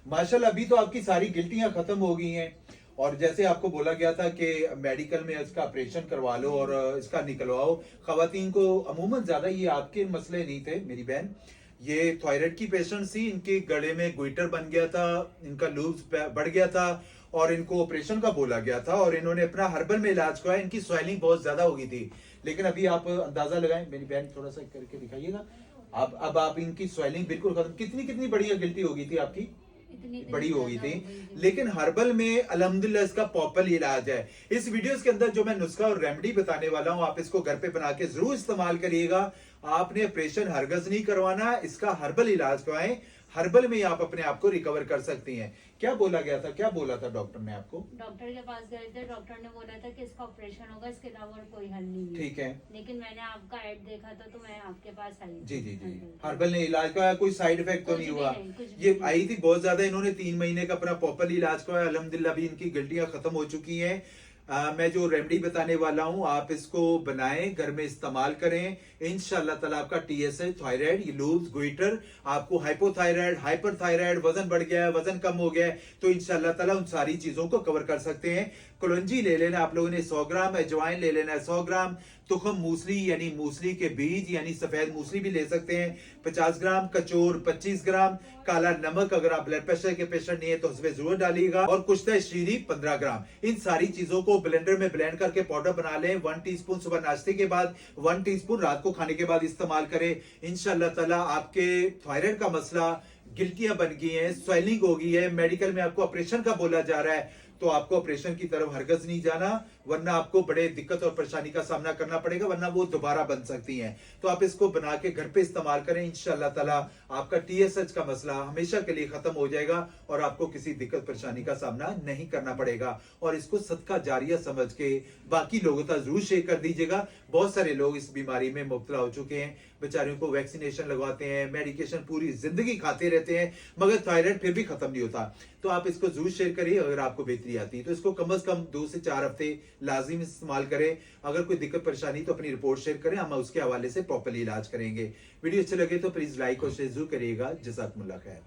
माशाल्लाह अभी तो आपकी सारी गिल्टियां खत्म हो गई हैं। और जैसे आपको बोला गया था कि मेडिकल में इसका ऑपरेशन करवा लो और इसका निकलवाओ। खवातीन को अमूमन ज्यादा ये आपके मसले नहीं थे मेरी बहन, ये थायराइड की पेशेंट थी, इनके गले में गोइटर बन गया था, इनका लूब्स बढ़ गया था और इनको ऑपरेशन का बोला गया था और इन्होंने अपना हर्बल में इलाज करवाया। इनकी स्वेलिंग बहुत ज्यादा हो गई थी, लेकिन अभी आप अंदाजा लगाएं, मेरी बहन थोड़ा सा करके दिखाइएगा। अब आप इनकी स्वेलिंग बिल्कुल खत्म। कितनी कितनी बढ़िया गिल्टी हो गई थी आपकी, बड़ी हो गई थी, लेकिन हर्बल में अल्हम्दुलिल्लाह इसका पॉपुलर इलाज है। इस वीडियोस के अंदर जो मैं नुस्खा और रेमेडी बताने वाला हूं, आप इसको घर पे बना के जरूर इस्तेमाल करिएगा। आपने ऑपरेशन हरगज नहीं करवाना, इसका हर्बल इलाज करवाएं। हर्बल में आप अपने आप को रिकवर कर सकती हैं। क्या बोला गया था, क्या बोला था डॉक्टर ने आपको? डॉक्टर के पास गए थे, डॉक्टर ने बोला था कि इसका ऑपरेशन होगा, इसके अलावा और कोई हल नहीं है। ठीक है, लेकिन मैंने आपका ऐड देखा था तो मैं आपके पास आई। जी जी जी। हर्बल ने इलाज कराया, कोई साइड इफेक्ट तो नहीं हुआ? ये आई थी बहुत ज्यादा, इन्होंने 3 महीने का अपना प्रॉपर इलाज कराया, अल्हम्दुलिल्लाह भी इनकी गिल्टियां खत्म हो चुकी हैं। मैं जो रेमेडी बताने वाला हूं, आप इसको बनाएं, घर में इस्तेमाल करें। इंशाल्लाह ताला आपका टीएसएच, थायराइड, ये लूब्स, गोइटर, आपको हाइपोथायराइड, हाइपरथायराइड, वजन बढ़ गया है, वजन कम हो गया है, तो इंशाल्लाह ताला उन सारी चीजों को कवर कर सकते हैं। कलौंजी ले लेना आप लोगों ने 100 ग्राम, अजवाइन ले लेना है 100 ग्राम, तुखम मूसली यानी मूसली के बीज यानी सफेद मूसली भी ले सकते हैं 50 ग्राम, कचोर 25 ग्राम, काला नमक अगर आप ब्लड प्रेशर के पेशेंट नहीं है तो उसमें जरूर डालिएगा, और कुश्ता शीरी 15 ग्राम। इन सारी चीजों को ब्लेंडर में ब्लेंड करके पाउडर बना लें। 1 टीस्पून सुबह नाश्ते के बाद, 1 टीस्पून रात को खाने के बाद इस्तेमाल करें। इंशाल्लाह ताला आपके थायराइड का मसला, गिल्टियां बन गई हैं, स्वेलिंग हो गई है, मेडिकल में आपको ऑपरेशन का बोला जा रहा है, तो आपको ऑपरेशन की तरफ हरगज नहीं जाना, वरना आपको बड़े दिक्कत और परेशानी का सामना करना पड़ेगा, वरना वो दोबारा बन सकती हैं। तो आप इसको बना के घर पे इस्तेमाल करें, इंशाल्लाह ताला आपका टीएसएच का मसला हमेशा के लिए खत्म हो जाएगा और आपको किसी दिक्कत परेशानी का सामना नहीं करना पड़ेगा। और इसको सदका जारिया समझ के बाकी लोगों तक जरूर शेयर कर दीजिएगा। बहुत सारे लोग इस बीमारी में मुब्तला हो चुके हैं, बेचारियों को वैक्सीनेशन लगवाते हैं, मेडिकेशन पूरी जिंदगी खाते रहते हैं, मगर थायराइड फिर भी खत्म नहीं होता। तो आप इसको जरूर शेयर करिए। अगर आपको बेहतरी आती है तो इसको कम से कम 2 से 4 हफ्ते लाजिम इस्तेमाल करें। अगर कोई दिक्कत परेशानी तो अपनी रिपोर्ट शेयर करें, हम उसके हवाले से प्रॉपर्ली इलाज करेंगे। वीडियो अच्छे लगे तो प्लीज लाइक और शेयर जरूर करिएगा। जज़ाकुमुल्लाह खैर।